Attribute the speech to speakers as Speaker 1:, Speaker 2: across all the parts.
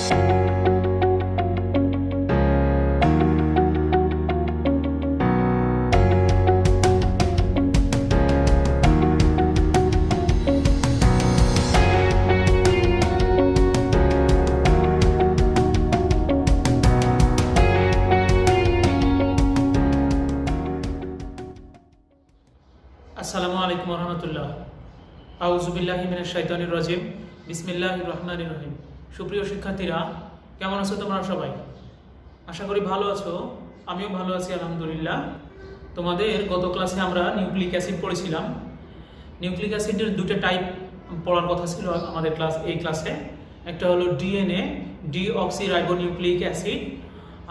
Speaker 1: আসসালামু আলাইকুম রহমতুল্লাহ। আউযুবিল্লাহি মিনাশ শাইতানির রাজিম। বিসমিল্লাহির রহমানির রহিম। সুপ্রিয় শিক্ষার্থীরা, কেমন আছো তোমরা সবাই? আশা করি ভালো আছো। আমিও ভালো আছি আলহামদুলিল্লাহ। তোমাদের গত ক্লাসে আমরা নিউক্লিক অ্যাসিড পড়েছিলাম। নিউক্লিক অ্যাসিডের দুটো টাইপ পড়ার কথা ছিল আমাদের এই ক্লাসে। একটা হলো ডিএনএ, ডিঅক্সিরাইবোনিউক্লিক অ্যাসিড,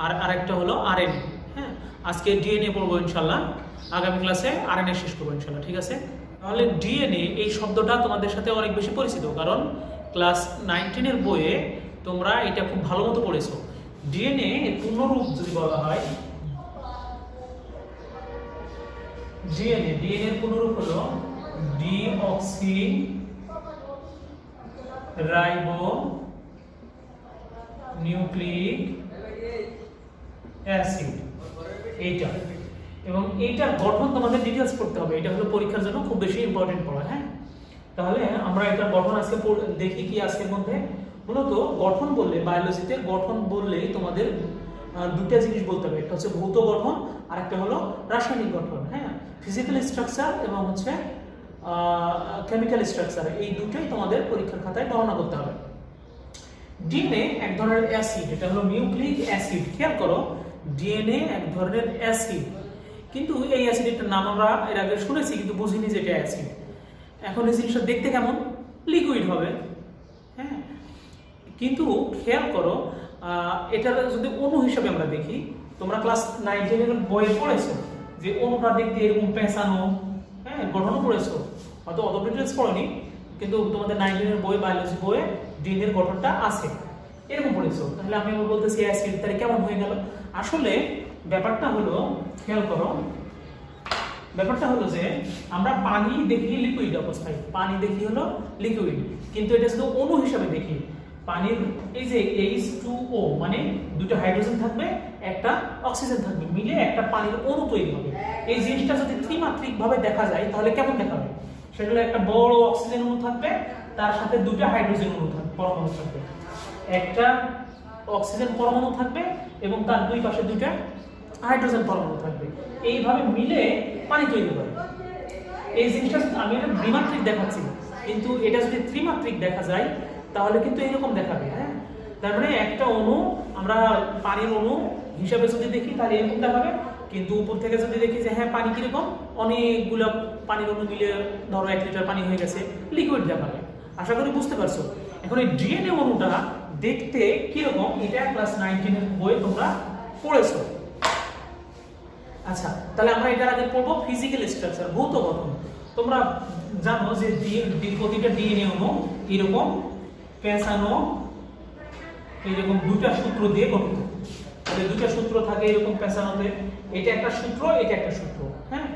Speaker 1: আর আরেকটা হলো আরএনএ। হ্যাঁ, আজকে ডিএনএ পড়বো ইনশাল্লাহ, আগামী ক্লাসে আরএনএ শেষ করবো ইনশাল্লাহ। ঠিক আছে? তাহলে ডিএনএ এই শব্দটা তোমাদের সাথে অনেক বেশি পরিচিত, কারণ ক্লাস 9-10 বইয়ে তোমরা এটা খুব ভালো মতো পড়েছো। ডিএনএ পূর্ণরূপ যদি বলা হয়, ডিএনএ পূর্ণরূপ হলো ডিঅক্সি রাইবো নিউক্লিক অ্যাসিড, এইটা। এবং এইটার গঠন তোমাদের ডিটেইলস পড়তে হবে। এটা হলো পরীক্ষার জন্য খুব বেশি ইম্পর্টেন্ট পড়া। হ্যাঁ, তাহলে আমরা এটার গঠন আজকে দেখি কি আজকের মধ্যে। মূলত গঠন বললে, বায়োলজিতে গঠন বললে তোমাদের দুটা জিনিস বলতে হবে। একটা হচ্ছে ভৌত গঠন, আর একটা হলো রাসায়নিক গঠন। হ্যাঁ, ফিজিক্যাল স্ট্রাকচার এবং হচ্ছে কেমিক্যাল স্ট্রাকচার, এই দুটোই তোমাদের পরীক্ষার খাতায় বর্ণনা করতে হবে। ডিএনএ এক ধরনের অ্যাসিড, এটা হলো নিউক্লিক অ্যাসিড। খেয়াল করো, ডিএনএ এক ধরনের অ্যাসিড, কিন্তু এই অ্যাসিডের নাম আমরা এর আগে শুনেছি কিন্তু বুঝিনি যে এটা অ্যাসিড। এখন এই জিনিসটা দেখতে কেমন? লিকুইড হবে। হ্যাঁ, কিন্তু খেয়াল করো, এটার যদি অণু হিসাবে আমরা দেখি, তোমরা ক্লাস 9-10 বইয়ে পড়েছো যে অণুটা দেখতে এরকম পেঁচানো, হ্যাঁ, গঠনও পড়েছো, হয়তো অত ডিটেলস পড়োনি, কিন্তু তোমাদের 9-10 বই, বায়োলজি বইয়ে ডিএনএর গঠনটা আছে, এরকম পড়েছো। তাহলে আমি বলতেছি অ্যাসিড, তাহলে কেমন হয়ে গেল? আসলে ব্যাপারটা হলো, খেয়াল করো, ব্যাপারটা হলো যে আমরা পানি দেখি লিকুইড অবস্থায়, পানি দেখি হলো লিকুইড, কিন্তু এটা শুধু অণু হিসাবে দেখি। পানির এই যে H2O, মানে দুটো হাইড্রোজেন থাকবে, একটা অক্সিজেন থাকবে, মিলে একটা পানির অণু তৈরি হবে। এই জিনিসটা যদি ত্রিমাত্রিক ভাবে দেখা যায় তাহলে কেমন দেখাবে? সেটা হলো একটা বড় অক্সিজেন অণু থাকবে, তার সাথে দুটো হাইড্রোজেন অণু থাকবে, পরমাণু থাকবে, একটা অক্সিজেন পরমাণু থাকবে এবং তার দুই পাশে দুটো হাইড্রোজেন পরমাণু থাকবে। এইভাবে মিলে পানি তৈরি করে। এই জিনিসটা আমি এটা দ্বিমাত্রিক দেখাচ্ছি, কিন্তু এটা যদি ত্রিমাত্রিক দেখা যায় তাহলে কিন্তু এরকম দেখাবে। হ্যাঁ, তার মানে একটা অণু আমরা পানির অণু হিসাবে যদি দেখি তাহলে এরকম দেখাবে, কিন্তু উপর থেকে যদি দেখি যে হ্যাঁ পানি কিরকম, অনেকগুলো পানির অণু মিলে ধরো 1 লিটার পানি হয়ে গেছে, লিকুইড দেখাবে। আশা করি বুঝতে পারছো। এখন এই ডিএনএ অণুটা দেখতে কিরকম, এটা ক্লাস 9-10 বইয়ে তোমরা পড়েছো। আচ্ছা, তাহলে আমরা এটার আগে পড়বো ফিজিক্যাল স্ট্রাকচার, ভৌত গঠন। তোমরা জানো যে প্রতিটা ডিএনএ অণু এরকম পেঁচানো, এরকম দুটা সূত্র দিয়ে গঠিত। তাহলে দুটা সূত্র থাকে এরকম পেঁচানোতে, এটা একটা সূত্র, এটা একটা সূত্র। হ্যাঁ,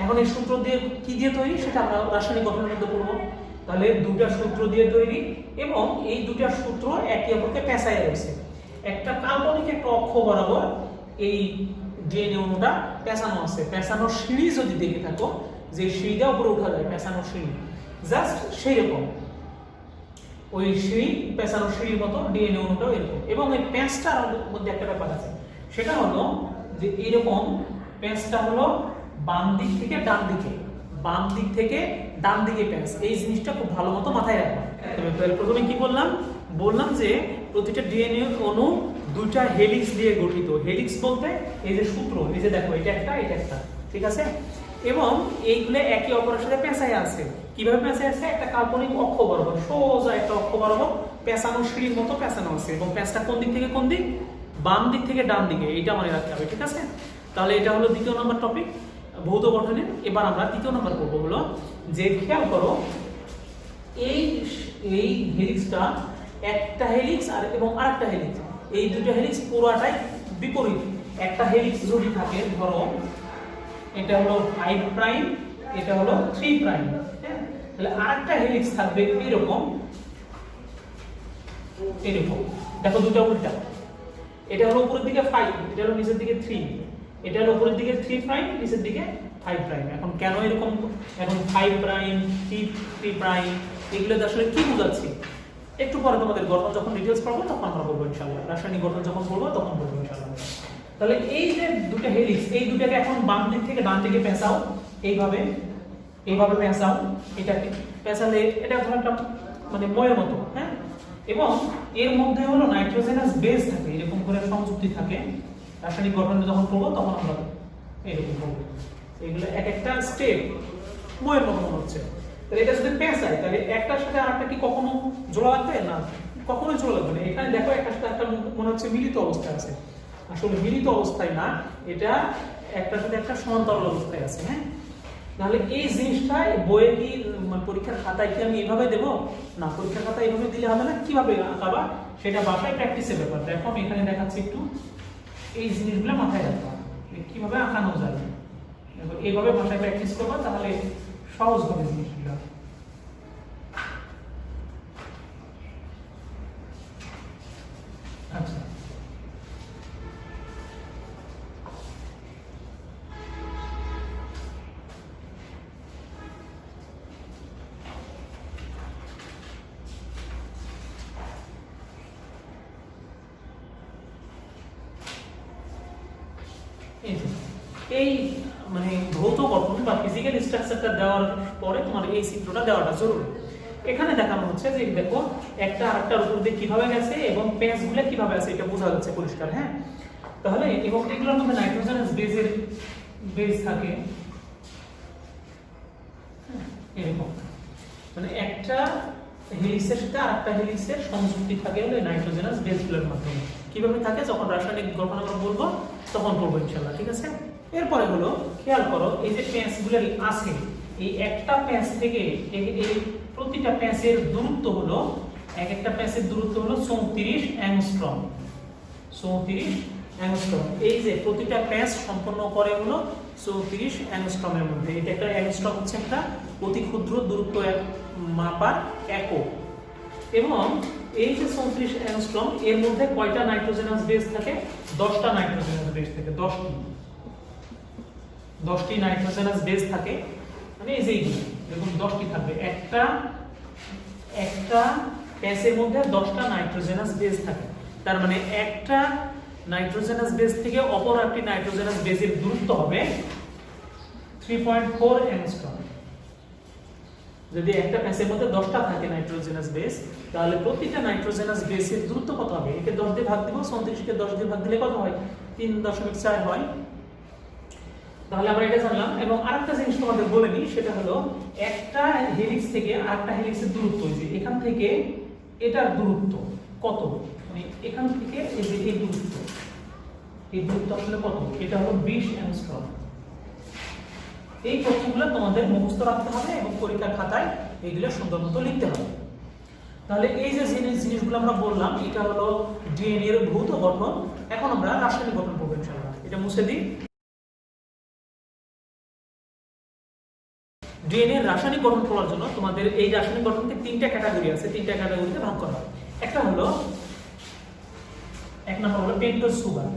Speaker 1: এখন এই সূত্র দিয়ে কি দিয়ে তৈরি সেটা আমরা রাসায়নিক গঠনের মধ্যে পড়বো। তাহলে দুটা সূত্র দিয়ে তৈরি, এবং এই দুটা সূত্র একে অপরকে পেঁচায় রয়েছে। একটা কাল্পনিক একটা অক্ষ বরাবর এই ডিএনএ অণুটা পেঁচানো আছে। পেঁচানোর সিঁড়ি যদি দেখে থাকো, যে সিঁড়িটা উপরে উঠা যায়, পেঁচানোর সিঁড়ি, জাস্ট সেই রকম ওই সিঁড়ি, পেঁচানোর সিঁড়ির মতো ডিএনএ অণুটাও এরকম। এবং এই পেঁচটার মধ্যে একটা ব্যাপার আছে, সেটা হলো যে এরকম পেঁচটা হলো বাম দিক থেকে ডান দিকে, বাম দিক থেকে ডান দিকে পেঁচ। এই জিনিসটা খুব ভালো মতো মাথায় রাখবা। প্রথমে কি বললাম যে প্রতিটা ডিএনএ অণু দুইটা হেলিক্স দিয়ে গঠিত। হেলিক্স বলতে এই যে সূত্র, এই যে দেখো এটা একটা, এটা একটা, ঠিক আছে? এবং এইগুলো একে অপরের সাথে পেঁচায় আছে। কিভাবে পেঁচায় আছে? একটা কাল্পনিক অক্ষ বরাবর, সোজা একটা অক্ষ বরাবর পেঁচানো, সিঁড়ির মতো পেঁচানো আছে। এবং পেঁচটা কোন দিক থেকে কোন দিক? বাম দিক থেকে ডান দিকে। এইটা মনে রাখতে হবে, ঠিক আছে? তাহলে এটা হলো 2 নম্বর টপিক, ভৌত গঠনের। এবার আমরা 3 নম্বর পড়ব হলো যে, খেয়াল করো, এই হেলিক্সটা একটা হেলিক্স আর এবং আরেকটা হেলিক্স, এই দুটো হেলিক্স পুরোটাই বিপরীত। একটা হেলিক্স যদি থাকে, ধরো এটা হলো 5 প্রাইম, এটা হলো 3 প্রাইম, হ্যাঁ, তাহলে আরেকটা হেলিক্স থাকবে এরকম, এরকম দেখো দুটো উল্টা, এটা হলো উপরের দিকে 5, এটা হলো নিচের দিকে 3, এটা হলো উপরের দিকে 3 প্রাইম, নিচের দিকে 5 প্রাইম। এখন কেন এরকম, এখন 5 প্রাইম 3 প্রাইম এগুলো আসলে কি বোঝাচ্ছে একটু পরে তোমাদের গঠন যখন ডিটেইলস পড়বো তখন আমরা বলবো ইনশাআল্লাহ, রাসায়নিক গঠন যখন পড়বো তখন বলবো ইনশাআল্লাহ। তাহলে এই যে দুটো হেলিক্স, এই দুটাকে এখন বাম দিক থেকে ডান দিকে পেঁচাও, এইভাবে এইভাবে পেঁচাও, এটাকে পেঁচালে এটা ধরো একটা মানে ময়ের মতো, হ্যাঁ, এবং এর মধ্যে হলো নাইট্রোজেনাস বেস থাকে, এরকম করে সংযুক্তি থাকে। রাসায়নিক গঠন যখন পড়বো তখন আমরা এরকম করবো, এগুলো এক একটা স্টেপ ময়ের মতো মনে হচ্ছে। তাহলে এটা যদি পেঁচাই তাহলে একটার সাথে আরেকটা কি কখনো জোড়া লাগবে না, কখনোই জোড়া লাগবে না। এখানে দেখো একটার সাথে একটা মনে হচ্ছে মিলিত অবস্থায় আছে, আসলে মিলিত অবস্থায় না, এটা একটার সাথে একটা সমান্তরাল অবস্থায় আছে। হ্যাঁ, তাহলে এই জিনিসটা বইয়ে কি পরীক্ষার খাতায় কি আমি এইভাবে দেব না, পরীক্ষার খাতায় এইভাবে দিলে হবে না, কিভাবে আঁকাবা সেটা বাসায় প্র্যাকটিসের ব্যাপার। দেখো আমি এখানে দেখাচ্ছি একটু, এই জিনিসগুলো মাথায় রাখবা কিভাবে আঁকানো যাবে, এইভাবে বাসায় প্র্যাকটিস করবা তাহলে সহজ হবে জিনিসগুলো। আচ্ছা, এই মানে ভৌত গঠন বা ফিজিক্যাল স্ট্রাকচারটা দেওয়ার পরে তোমার এই চিত্রটা দেওয়াটা জরুরি। এখানে দেখানো হচ্ছে যে দেখো একটা আরেকটার উপর দিয়ে কিভাবে গেছে এবং পেঁচগুলো কিভাবে আছে এটা বোঝা যাচ্ছে পরিষ্কার। হ্যাঁ, তাহলে এবং এগুলোর মধ্যে নাইট্রোজেনাস বেস থাকে এরকম, মানে একটা হেলিক্সের সাথে আরেকটা হেলিক্সের সংযুক্তি থাকে হলো নাইট্রোজেনাস বেসগুলোর মাধ্যমে। কিভাবে থাকে যখন রাসায়নিক গঠন আমরা বলবো তখন বলবো ইনশাআল্লাহ, ঠিক আছে। এরপরে হলো খেয়াল করো এই যে প্যাঁচগুলো আছে, এই একটা প্যাঁচ থেকে এই প্রতিটা প্যাঁচের দূরত্ব হলো, এক একটা প্যাঁচের দূরত্ব হলো 34 অ্যাংস্ট্রম। 34 অ্যাংস্ট্রম, এই যে প্রতিটা প্যাঁচ সম্পন্ন করে হলো 34 অ্যাংস্ট্রমের মধ্যে। এটা একটা অ্যাংস্ট্রম হচ্ছে একটা অতি ক্ষুদ্র দূরত্ব মাপার একক। এবং এই যে 34 অ্যাংস্ট্রম এর মধ্যে কয়টা নাইট্রোজেনাস বেস থাকে? 10টা নাইট্রোজেনাস বেস থাকে, 10টি নাইট্রোজেনাস বেস থাকে, মানে এই যে এরকম 10টি থাকবে। একটা প্যাচের মধ্যে 10টা নাইট্রোজেনাস বেস থাকে, তার মানে একটা নাইট্রোজেনাস বেস থেকে অপর একটি নাইট্রোজেনাস বেসের দূরত্ব হবে 3.4 অ্যাংস্ট্রম। যদি একটা প্যাচের মধ্যে 10টা থাকে নাইট্রোজেনাস বেস, তাহলে প্রতিটা নাইট্রোজেনাস বেসের দূরত্ব কত হবে? একে 10 দিয়ে ভাগ দিব, 34 কে 10 দিয়ে ভাগ দিলে কত হয়? 3.4 হয়। তাহলে আমরা এটা জানলাম। এবং আরেকটা জিনিস তোমাদের বলে নিই, সেটা হলো একটা হেলিক্স থেকে আরেকটা হেলিক্সের দূরত্ব, যে এখান থেকে এটার দূরত্ব কত, মানে এখান থেকে এই যে এই দূরত্ব আসলে কত? এটা হলো 20 অ্যাংস্ট্রম। এই তথ্যগুলো তোমাদের মুখস্থ রাখতে হবে এবং পরীক্ষার খাতায় এইগুলো সুন্দর মতো লিখতে হবে। তাহলে এই যে জিনিসগুলো আমরা বললাম, এটা হলো ডিএনএ এর ভৌত গঠন। এখন আমরা রাসায়নিক গঠন পড়ব ইনশাআল্লাহ। এটা মুছে দিই। ডিএনএ এর রাসায়নিক গঠন পড়ার জন্য তোমাদের এই রাসায়নিক গঠনকে 3টা ক্যাটাগরি আছে, 3টা ক্যাটাগরিতে ভাগ করা হয়। একটা হলো, এক নম্বর হলো পেন্টোজ সুগার।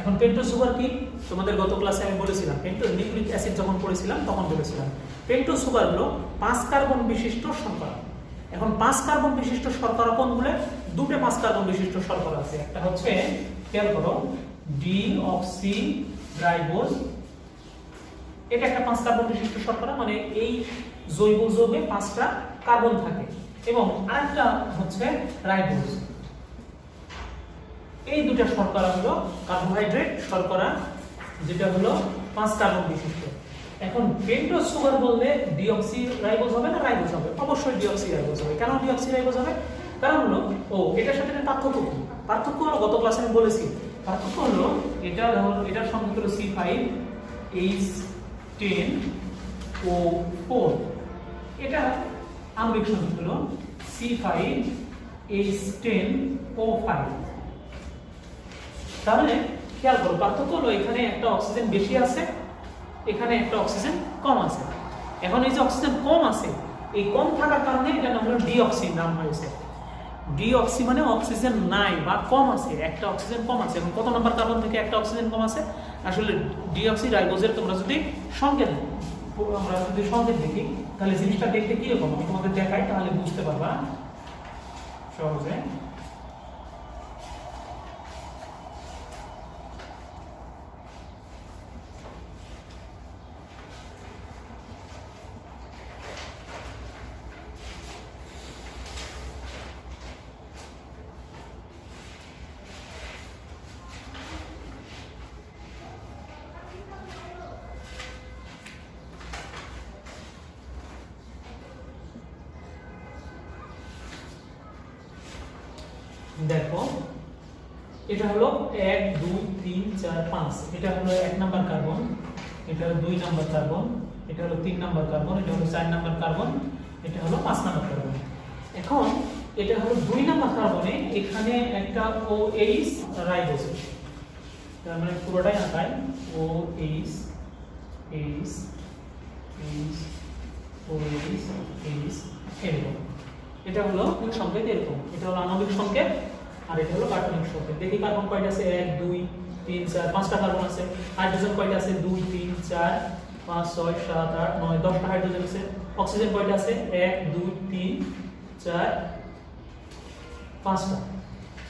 Speaker 1: এখন পেন্টোজ সুগার কি? তোমাদের গত ক্লাসে আমি বলেছিলাম, পেন্টোজ নিউক্লিক অ্যাসিড যখন পড়েছিলাম তখন বলেছিলাম পেন্টোজ সুগার হলো 5 কার্বন বিশিষ্ট শর্করা। এখন 5 কার্বন বিশিষ্ট শর্করা কোনগুলো? দুটো 5 কার্বন বিশিষ্ট শর্করা আছে। একটা হচ্ছে খেয়াল করো ডিঅক্সিরাইবোজ, এটা একটা 5 কার্বন বিশিষ্ট শর্করা, মানে এই জৈব যৌগে 5টা কার্বন থাকে। এবং আরেকটা হচ্ছে রাইবোজ। এই দুটো শর্করা হলো কার্বোহাইড্রেট শর্করা, যেটা হলো 5 কার্বন বিশিষ্ট। এখন পেন্টোজ সুগার বললে ডিঅক্সিরাইবোজ হবে না রাইবোজ হবে? অবশ্যই ডিঅক্সিরাইবোজ হবে। কেন ডিঅক্সিরাইবোজ হবে? কারণ হলো এটার সাথে পার্থক্য কি? পার্থক্য হলো গত ক্লাসে আমি বলেছি, পার্থক্য হলো এটার সংকেত হলো C5H10O4, এটা আণবিক সংকেত হলো C5H10O5। তাহলে খেয়াল করো পার্থক্য হলো এখানে একটা অক্সিজেন বেশি আছে, এখানে একটা অক্সিজেন কম আছে। এখন এই যে অক্সিজেন কম আছে এই কম থাকার কারণে এটা নাম হলো ডিঅক্সি নাম হয়েছে। ডিঅক্সি মানে অক্সিজেন নাই বা কম আছে, একটা অক্সিজেন কম আছে। এবং কত নাম্বার কার্বন থেকে একটা অক্সিজেন কম আছে? আসলে ডিঅক্সি রাইবোজের তোমরা যদি সংকেত দেখি তাহলে জিনিসটা দেখতে কিরকম আমি তোমাদের দেখাই, তাহলে বুঝতে পারবা সহজে। দেখো এটা হলো 1 2 3 4 5, এটা হলো 1 নাম্বার কার্বন, এটা হলো 2 নাম্বার কার্বন, এটা হলো 3 নাম্বার কার্বন, এটা হলো 4 নাম্বার কার্বন, এটা হলো 5 নাম্বার কার্বন। এখন এটা হলো 2 নাম্বার কার্বনে এখানে একটা OH রাইবোজ, তার মানে পুরোটাই আঁকাই OH H H OH H এরকম। এটা হলো সংকেত এরকম, এটা হলো আণবিক সংকেত আর এটা হলো কার্বনিক সংকেত। দেখি কার্বন কয়টা আছে? 1 2 3 4 5টা কার্বন আছে। হাইড্রোজেন কয়টা আছে? 2 3 4 5 6 7 8 9 10টা হাইড্রোজেন আছে। অক্সিজেন কয়টা আছে? 1 2 3 4 5টা।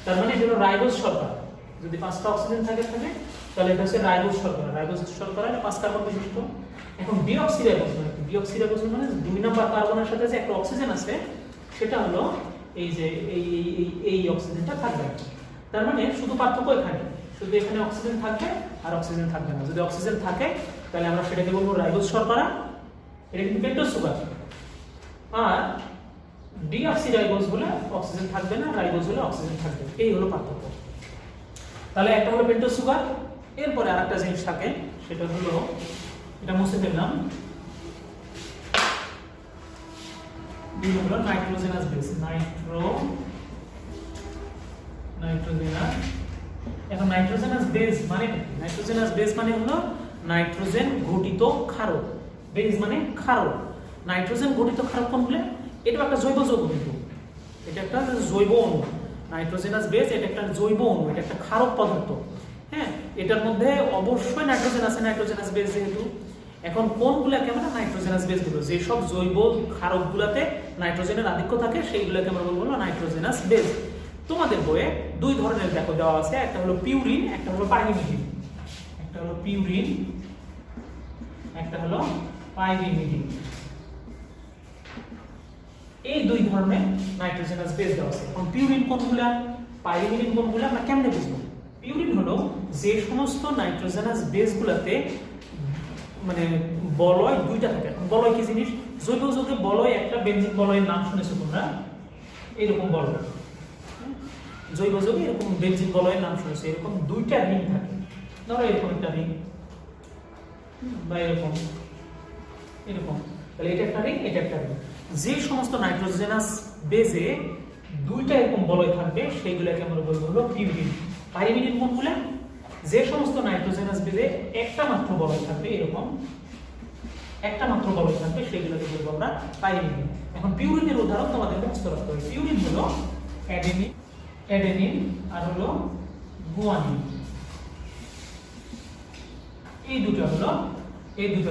Speaker 1: তার মানে এটা হলো রাইবোজ শর্করা। যদি 5টা অক্সিজেন থাকে তাহলে এটা হচ্ছে রাইবোজ শর্করা। রাইবোজ শর্করা এটা 5 কার্বন বিশিষ্ট। এখন ডিঅক্সিরাইবোজ মানে কি? ডিঅক্সিরাইবোজ মানে 2 নাম্বার কার্বনের সাথে যে একটা অক্সিজেন আছে সেটা হলো এই যে এই অক্সিজেনটা থাকবে। তার মানে শুধু পার্থক্য এখানে, শুধু এখানে অক্সিজেন থাকবে আর অক্সিজেন থাকবে না। যদি অক্সিজেন থাকে তাহলে আমরা সেটাকে বলবো রাইবোজ শর্করা, এটা কিন্তু পেন্টোজ সুগার। আর ডিঅক্সিরাইবোজ হলে অক্সিজেন থাকবে না, রাইবোজ হলে অক্সিজেন থাকবে। এই হলো পার্থক্য। তাহলে একটা হলো পেন্টোজ সুগার, এরপরে আরেকটা জিনিস থাকে সেটা হলো, এটা মুছে ফেললাম, হলো নাইট্রোজেনাস বেস। নাইট্রোজেনাস। এখন নাইট্রোজেনাস বেস মানে কি? নাইট্রোজেনাস বেস মানে হলো নাইট্রোজেন ঘটিত ক্ষারক। বেস মানে ক্ষারক। নাইট্রোজেন ঘটিত ক্ষারক কোনগুলো? এটা একটা জৈব যৌগ, কিন্তু এটা একটা জৈব অণু। নাইট্রোজেনাস বেস এটা একটা জৈব অণু, এটা একটা ক্ষারক পদার্থ। হ্যাঁ, এটার মধ্যে অবশ্যই নাইট্রোজেন আছে, নাইট্রোজেনাস বেস যেহেতু। এখন কোনগুলোকে আমরা নাইট্রোজেনাস বেস বলবো? যে সব জৈব ক্ষারকগুলোতে নাইট্রোজেনের আধিক্য থাকে সেইগুলোকে আমরা বলবো নাইট্রোজেনাস বেস। তোমাদের বইয়ে 2 ধরনের দেখো দেওয়া আছে, একটা হলো পিউরিন, একটা হলো পাইরিমিডিন। একটা হলো পিউরিন, একটা হলো পাইরিমিডিন। এই 2 ধরনের নাইট্রোজেনাস বেস দেওয়া আছে। এখন পিউরিন কোনগুলা, পাইরিমিডিন কোনগুলা আমরা কেমনে বুঝবো? পিউরিন হলো যে সমস্ত নাইট্রোজেনাস বেসগুলোতে মানে বলয় 2টা থাকে। বলয় কি জিনিস? জৈব যৌগে বলয় একটা, বেনজিন বলয়ের নাম শুনেছো তোমরা, এরকম বলয়। জৈব যৌগে এরকম বেনজিন বলয়ের নাম শুনেছো, এরকম 2টা রিং থাকে। ধরো এরকম একটা রিং বা এরকম এরকম, তাহলে এটা একটা রিং, এটা একটা রিং। যে সমস্ত নাইট্রোজেনাস বেসে 2টা এরকম বলয় থাকবে সেইগুলোকে আমরা বলবো হলো পিউরিন। পাইরিমিডিন কোনগুলা? যে সমস্ত নাইট্রোজেনাস বেসে একটা মাত্র বলয় থাকবে, এরকম একটা মাত্র বলয় থাকবে, সেগুলোকে বলবো আমরা পাইরিমিডিন। এখন পিউরিনের উদাহরণ তোমাদের মুখস্থ রাখতে হবে। পিউরিন হলো অ্যাডেনিন আর হলো গুয়ানিন। এই দুটো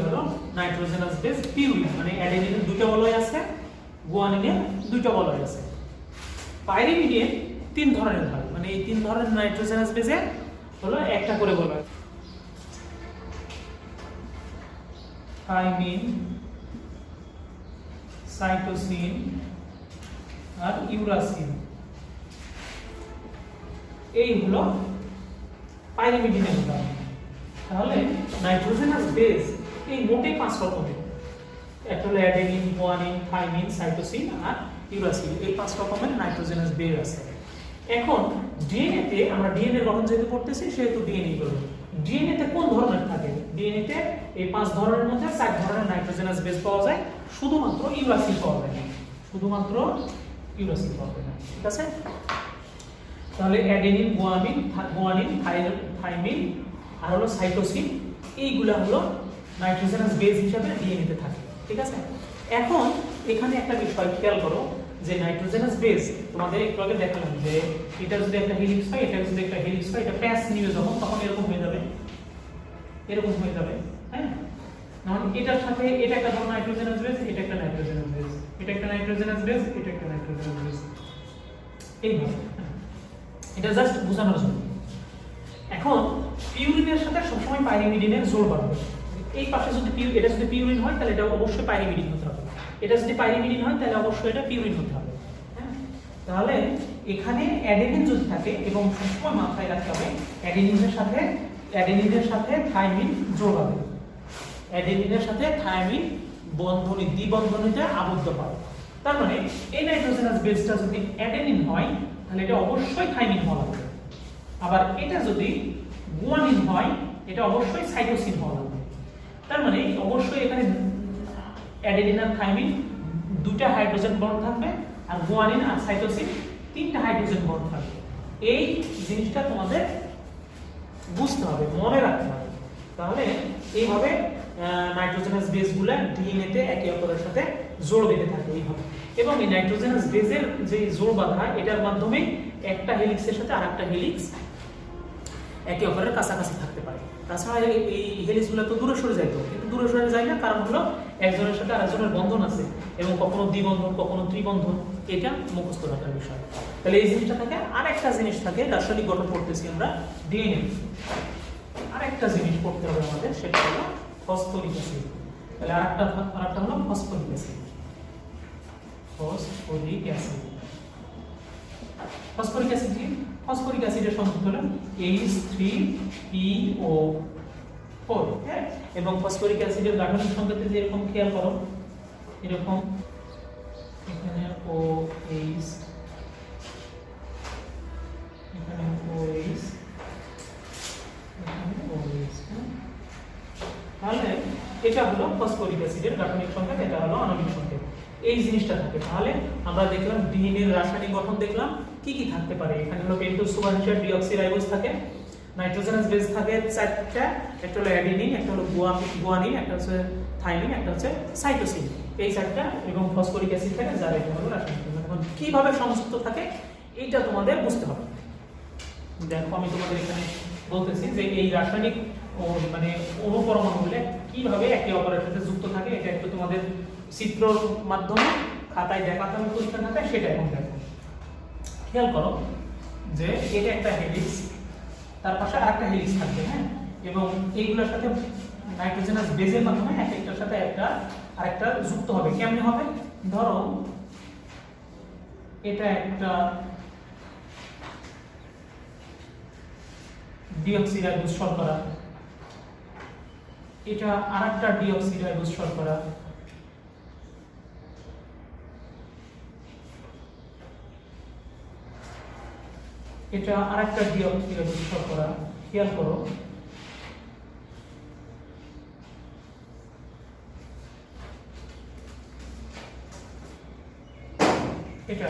Speaker 1: হলো নাইট্রোজেনাস বেস পিউরিন। মানে অ্যাডেনিনের 2টা বলয় আছে, গুয়ানিনের 2টা বলয় আছে। পাইরিমিডিন 3 ধরনের হয়, মানে এই 3 ধরনের নাইট্রোজেনাস বেসে হলো একটা করে বলয়। থাইমিন, সাইটোসিন আর ইউরাসিন। এই হলো পাইরিমিডিনের উদাহরণ। তাহলে নাইট্রোজেনাস বেস এই মোটে 5 রকমের। একটা হলো অ্যাডেনিন, গুয়ানিন, থাইমিন, সাইটোসিন আর ইউরাসিন। এই 5 রকমের নাইট্রোজেনাস বেস আছে। এখন ডিএনএ তে আমরা ডিএনএ গঠন যেহেতু পড়তেছি সেহেতু ডিএনএ করব। ডিএনএ তে কোন ধরনের থাকে? ডিএনএ তে এই 5 ধরনের মধ্যে 4 ধরনের নাইট্রোজেনাস বেস পাওয়া যায়, শুধুমাত্র ইউরাসিল পাওয়া যায় না। শুধুমাত্র ইউরাসিল পাওয়া যায় না, ঠিক আছে? তাহলে অ্যাডেনিন, গুয়ানিন, থাইমিন আর হলো সাইটোসিন, এইগুলা হলো নাইট্রোজেনাস বেস হিসেবে ডিএনএ তে থাকে, ঠিক আছে? এখন এখানে একটা বিষয় খেয়াল করো যে নাইট্রোজেনাস বেস তোমাদের একটু আগে দেখালাম যে এটা যদি একটা হেলিক্স হয়, এটা যদি একটা হেলিক্স হয়, এটা প্যাস নিবে যখন তখন এরকম হয়ে যাবে, এরকম হয়ে যাবে। হ্যাঁ, মানে এটার সাথে এটা একটা ধরো নাইট্রোজেনাস বেস, এটা একটা নাইট্রোজেনাস বেস, এটা একটা নাইট্রোজেনাস বেস, এটা একটা নাইট্রোজেনাস বেস, এইভাবে। এটা জাস্ট বোঝানোর জন্য। এখন পিউরিনের সাথে সবসময় পাইরিমিডিনের জোড় বাঁধবে। এই পাশে যদি এটা যদি পিউরিন হয় তাহলে এটা অবশ্যই পাইরিমিডিন হতে হবে, এটা যদি পাইরিমিডিন হয় তাহলে অবশ্যই এটা পিউরিন হতে হবে। হ্যাঁ, তাহলে এখানে অ্যাডেনিন যদি থাকে, এবং সবসময় মাথায় রাখতে হবে অ্যাডেনিনের সাথে থাইমিন জোড় বাঁধবে। অ্যাডেনিনের সাথে থাইমিন বন্ধনী দ্বিবন্ধনীতে আবদ্ধ পাবে। তার মানে এই নাইট্রোজেনাস বেসটা যদি অ্যাডেনিন হয় তাহলে এটা অবশ্যই থাইমিন হওয়া লাগবে। আবার এটা যদি গুয়ানিন হয় এটা অবশ্যই সাইটোসিন হওয়া লাগবে। তার মানে অবশ্যই এখানে অ্যাডেনিন আর থাইমিন দুটো হাইড্রোজেন বন্ড থাকবে, আর গুয়ানিন আর সাইটোসিন তিনটা হাইড্রোজেন বন্ড থাকবে। এই জিনিসটা তোমাদের বুঝতে হবে, মনে রাখতে হবে। তাহলে এইভাবে নাইট্রোজেনাস বেসগুলো ডিএনএ তে একে অপরের সাথে জোড় বেঁধে থাকে এইভাবে। এবং এই নাইট্রোজেনাস বেসের যে জোড় বাঁধা, এটার মাধ্যমে একটা হেলিক্সের সাথে আরেকটা হেলিক্স একে অপরের কাছাকাছি থাকতে পারে। তাছাড়া এই হেলিক্সগুলো তো দূরে সরে যায়, কিন্তু দূরে সরে যায় না, কারণ হলো একজনের সাথে আরেকজনের বন্ধন আছে, এবং কখনো দ্বিবন্ধন কখনো ত্রিবন্ধন, এটা মুখস্থ রাখার বিষয়। তাহলে এই জিনিসটা থাকে। আরেকটা জিনিস থাকে, রাসায়নিক গঠন পড়তেছি আমরা ডিএনএ, আরেকটা জিনিস পড়তে হবে আমাদের, সেটা হলো ফসফরিক অ্যাসিড। তাহলে আরেকটা হলো phosphoric acid. Phosphoric acid, phosphoric acid কি? ফসফরিক অ্যাসিডের সংকেত হলো H3PO4। হ্যাঁ, এবং ফসফরিক অ্যাসিডের গাঠনিক সংকেতে যে এরকম খেয়াল করো, এরকম এখানে OH, এখানে OH, এখানে OH। তাহলে এটা হলো ফসফরিক অ্যাসিডের গাঠনিক সংকেত, এটা হলো আণবিক সংকেত। এই জিনিসটা থাকে। তাহলে আমরা দেখলাম ডিএনএ এর রাসায়নিক গঠন দেখলাম, কি কি থাকতে পারে। এখানে হলো পেন্টোজ সুপারফিশিয়াল ডিঅক্সিরাইবোজ থাকে, নাইট্রোজেনাস বেস থাকে চারটা, একটা হলো অ্যাডেনিন, একটা হলো গুয়ানিন, একটা হচ্ছে থাইমিন, একটা হচ্ছে সাইটোসিন, এই চারটা, এবং ফসফরিক অ্যাসিড থাকে, যার এটা হলো রাসায়নিক গঠন। এখন কিভাবে সংযুক্ত থাকে এইটা তোমাদের বুঝতে হবে। দেখো আমি তোমাদের এখানে বলতেছি যে এই রাসায়নিক মানে অনুপরমাণুগুলো কিভাবে একে অপরের সাথে যুক্ত থাকে, এটা একটু তোমাদের চিত্রর মাধ্যমে খাতায় দেখাতে হবে পরীক্ষা খাতায়, সেটা এখন দেখো। খেয়াল করো যে এটা একটা হেলিক্স, তার পাশে আরেকটা হেলিক্স থাকবে। হ্যাঁ, এবং এইগুলোর সাথে নাইট্রোজেনাস বেসের মাধ্যমে একটার সাথে আরেকটা যুক্ত হবে। কেমনে হবে? ধরো এটা একটা ডিঅক্সিরাইবোজ শর্করা, এটা আরেকটা ডিঅক্সিরাইবোজ শর্করা, এটা আরেকটা ডিঅক্সিরাইবোজ শর্করা। খেয়াল করো এটা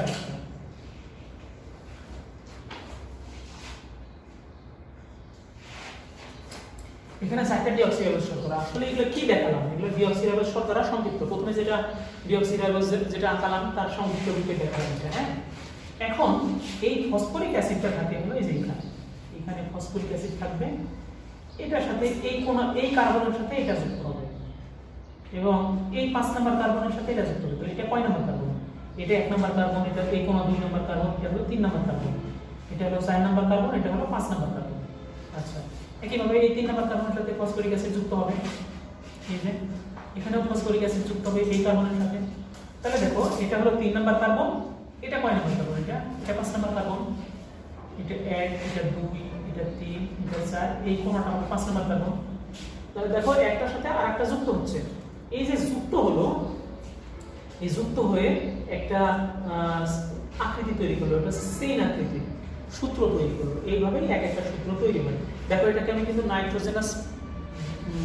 Speaker 1: এখানে চারটা ডিঅক্সিরাইবোজ শর্করা। আসলে এগুলো কি দেখালাম? এগুলো ডিঅক্সিরাইবোজ শর্করা সংক্ষিপ্ত। প্রথমে যেটা ডিঅক্সিরাইবোজ যেটা আঁকালাম তার সংক্ষিপ্ত রূপে দেখালাম এটা। হ্যাঁ, এখন এই ফসফরিক অ্যাসিডটা থাকে হলো এই যে এখানে ফসফরিক অ্যাসিড থাকবে, এটার সাথে এই কার্বনের সাথে এটা যুক্ত হবে, এবং এই 5 নাম্বার কার্বনের সাথে এটা যুক্ত হবে। এটা কয় নাম্বার কার্বন? এটা 1 নাম্বার কার্বন, এটা এই কোণা 2 নাম্বার কার্বন, এটা হলো 3 নাম্বার কার্বন, এটা হলো 4 নাম্বার কার্বন, এটা হলো 5 নাম্বার কার্বন। আচ্ছা, একইভাবে এই 3 নাম্বার কার্বনের সাথে ফসফরিক অ্যাসিড যুক্ত হবে, এই যে এখানেও ফসফরিক অ্যাসিড যুক্ত হবে এই কার্বনের সাথে। তাহলে দেখো এটা হলো 3 নাম্বার কার্বন, এটা কয় নাম্বার কার্বন? এটা 5 নাম্বার কার্বন, এটা 1, এটা 2, এটা 3, এটা 4, এই কোণাটা হলো 5 নাম্বার কার্বন। তাহলে দেখো একটার সাথে আরেকটা যুক্ত হচ্ছে। এই যে যুক্ত হলো, এই যুক্ত হয়ে একটা আকৃতি তৈরি করলো, এটা চেইন আকৃতি, সূত্র তৈরি করলো। এইভাবেই এক একটা সূত্র তৈরি হয়। দেখো এটাকে আমি কিন্তু নাইট্রোজেনাস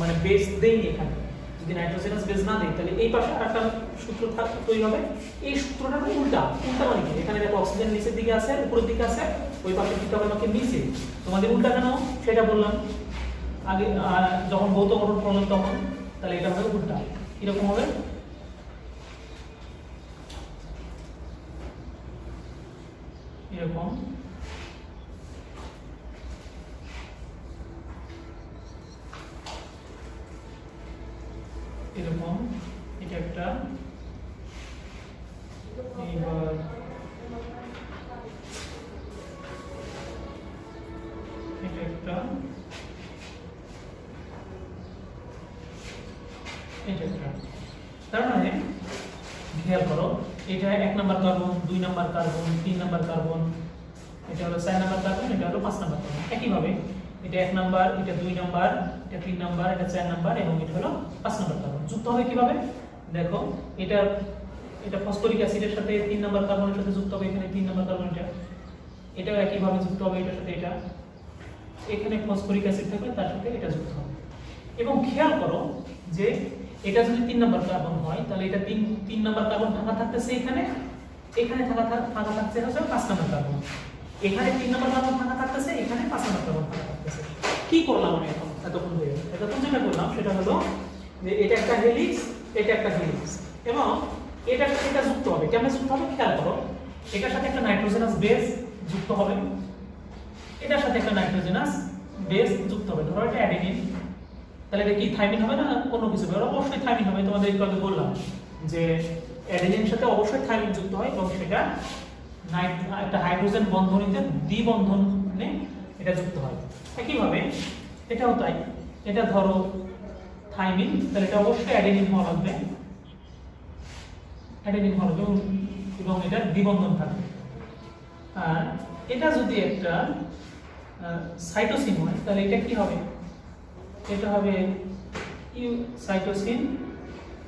Speaker 1: মানে বেস দেইনি এখানে। যদি নাইট্রোজেনাস বেস না দেই তাহলে এই পাশে আরেকটা সূত্র তৈরি হবে। এই সূত্রটা উল্টা মানে কি? এখানে দেখো অক্সিজেন নিচের দিকে আছে, উপরের দিকে আছে, ওই পাশে দিকে হবে আমাকে নিচে। তোমাদের উল্টা কেন সেটা বললাম আগে, যখন ভৌত গঠন করলাম তখন। তাহলে এটা হবে উল্টা, এরকম হবে এরকম এরকম এটা একটা এইবার এটা একটা এটা একটা তার মানে খেয়াল করো এটা 1 number carbon 2 number carbon 3 number carbon এটা হলো 4 নাম্বার কার্বন এটা হলো 5 নাম্বার কার্বন একইভাবে এটা 1 নাম্বার এটা 2 নাম্বার এটা 3 নাম্বার এটা 4 নাম্বার এবং এটা হলো 5 নাম্বার কার্বন যুক্ত হবে কিভাবে দেখো এটা এটা ফসফরিক অ্যাসিডের সাথে 3 নাম্বার কার্বনের সাথে যুক্ত হবে এখানে 3 নাম্বার কার্বন এটাও একইভাবে যুক্ত হবে এটার সাথে এটা এখানে ফসফরিক অ্যাসিড থাকবে তার সাথে এটা যুক্ত হবে এবং খেয়াল করো যে এটা যদি 3 নাম্বার কার্বন হয় তাহলে এটা 3 নাম্বার কার্বন থাকা থাকতেছে এখানে থাকা থাকছে হচ্ছে 5 নাম্বার কার্বন এখানে 3 নাম্বার কার্বন থাকা থাকতেছে এখানে 5 নাম্বার কার্বন থাকা থাকতেছে কি করলাম আমি এখন এতক্ষণ ধরে এতক্ষণ যেটা করলাম সেটা হলো যে এটা একটা হেলিক্স এটা একটা হেলিক্স এবং এটার সাথে এটা যুক্ত হবে কেমনে যুক্ত হবে খেয়াল করো এটার সাথে একটা নাইট্রোজেনাস বেস যুক্ত হবে এটার সাথে একটা নাইট্রোজেনাস বেস যুক্ত হবে ধরো এটা অ্যাডিনিন তাহলে এটা কি থাইমিন হবে না কোনো কিছু হবে অবশ্যই থাইমিন হবে তোমাদের একটু আগে বললাম যে অ্যাডিনিনের সাথে অবশ্যই থাইমিন যুক্ত হয় এবং সেটা একটা হাইড্রোজেন বন্ধনীতে দ্বিবন্ধনে এটা যুক্ত হয় একইভাবে এটাও তাই এটা ধরো থাইমিন তাহলে এটা অবশ্যই অ্যাডেনিন হওয়া লাগবে অ্যাডেনিন হওয়া লাগবে এবং এটা দ্বিবন্ধন থাকবে আর এটা যদি একটা সাইটোসিন হয় তাহলে এটা কি হবে এটা হবে ইউ সাইটোসিন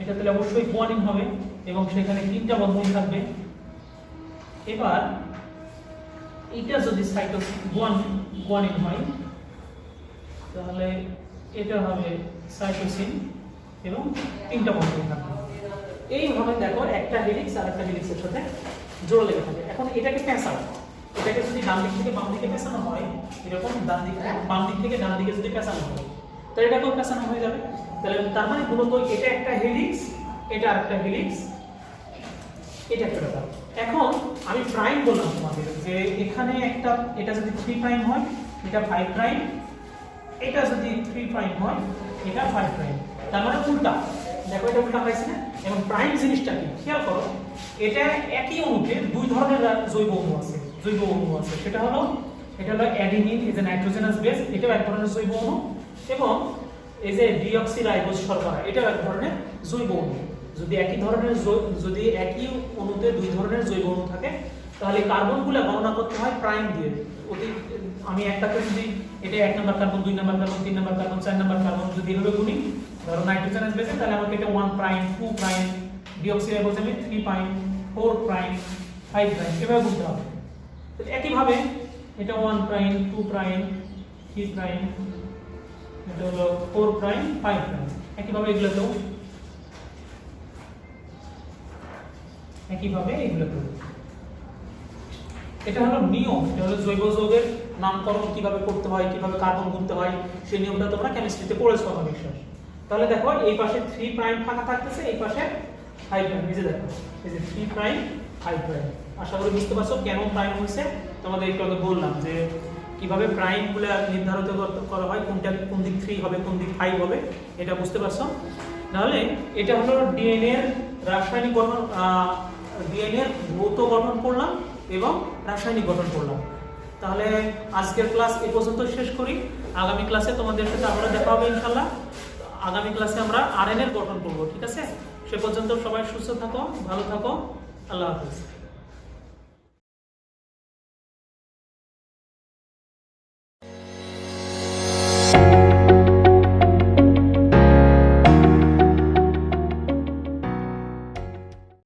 Speaker 1: এটা তাহলে অবশ্যই গুয়ানিন হবে এবং সেখানে 3টা বন্ধন থাকবে এবার এটা যদি সাইটোসিন গুয়ানিন হয় তাহলে এটা হবে সাইটোসিন এবং 3টা বন্ধন থাকবে এইভাবে দেখো একটা হেলিক্স আর একটা হেলিক্সের সাথে জোড়া লেগে থাকে এখন এটাকে পেঁচাও এটাকে যদি ডান দিক থেকে বাম দিকে পেঁচানো হয় এরকম ডান দিক থেকে বাম দিক থেকে ডান দিকে যদি পেঁচানো হয় তাহলে এটাকেও পেঁচানো হয়ে যাবে তাহলে তার মানে মূলত এটা একটা হেলিক্স এটা আরেকটা হেলিক্স এটা একটা ব্যাপার এখন আমি প্রাইম বললাম তোমাদের যে এখানে একটা এটা যদি 3 প্রাইম হয় এটা 5 প্রাইম এটা যদি 3 প্রাইম হয় এটা 5 প্রাইম তার মানে উল্টা দেখো এটা উল্টা হয়েছে না এবং প্রাইম জিনিসটা কি খেয়াল করো এটা একই অণুতে দুই ধরনের জৈব অণু আছে সেটা হলো adenine is a nitrogenous base এটাও এক ধরনের জৈব অণু এবং এই যে ডিঅক্সিরাইবোজ শর্করা এটাও এক ধরনের জৈব অণু যদি একই অণুতে দুই ধরনের জৈব অণু থাকে তাহলে কার্বনগুলো গণনা করতে হয় প্রাইম দিয়ে আমি একটাকে যদি এটা 1 number carbon 2 number carbon 3 number carbon 4 number carbon যদি এভাবে গুনি ধরো নাইট্রোজেনাস বেসে তাহলে আমাকে এটা 1 প্রাইম 2 প্রাইম ডিঅক্সিরাইবোজে 3 প্রাইম 4 প্রাইম 5 প্রাইম এভাবে গুনতে হবে তো একই ভাবে এটা 1 প্রাইম 2 প্রাইম 3 প্রাইম এটা হলো 4 প্রাইম 5 প্রাইম একইভাবে এগুলোতেও এটা হলো নিয়ম এটা হলো জৈব যৌগের নামকরণ কিভাবে করতে হয় কিভাবে কার্বন গুনতে হয় সেই নিয়মটা তোমরা কেমিস্ট্রিতে পড়েছো আমার বিশ্বাস তাহলে দেখো এই পাশে 3 প্রাইম ফাঁকা থাকতেছে এই পাশে 5 প্রাইম এই যে দেখো এই যে 3 প্রাইম 5 প্রাইম আশা করি বুঝতে পারছো কেন প্রাইম হয়েছে তোমাদের একটু আগে বললাম যে কিভাবে প্রাইমগুলো নির্ধারিত করা হয় কোন দিক 3 হবে কোন দিক 5 হবে এটা বুঝতে পারছো তাহলে এটা হলো ডিএনএ এর রাসায়নিক গঠন ডিএনএ এর ভৌত গঠন পড়লাম এবং রাসায়নিক গঠন পড়লাম তাহলে আজকের ক্লাস এই পর্যন্ত শেষ করি আগামী ক্লাসে তোমাদের সাথে আবার দেখা হবে ইনশাআল্লাহ আগামী ক্লাসে আমরা আরএনএ এর গঠন পড়ব ঠিক আছে সে পর্যন্ত সবাই সুস্থ থাকো ভালো থাকো আল্লাহ হাফেজ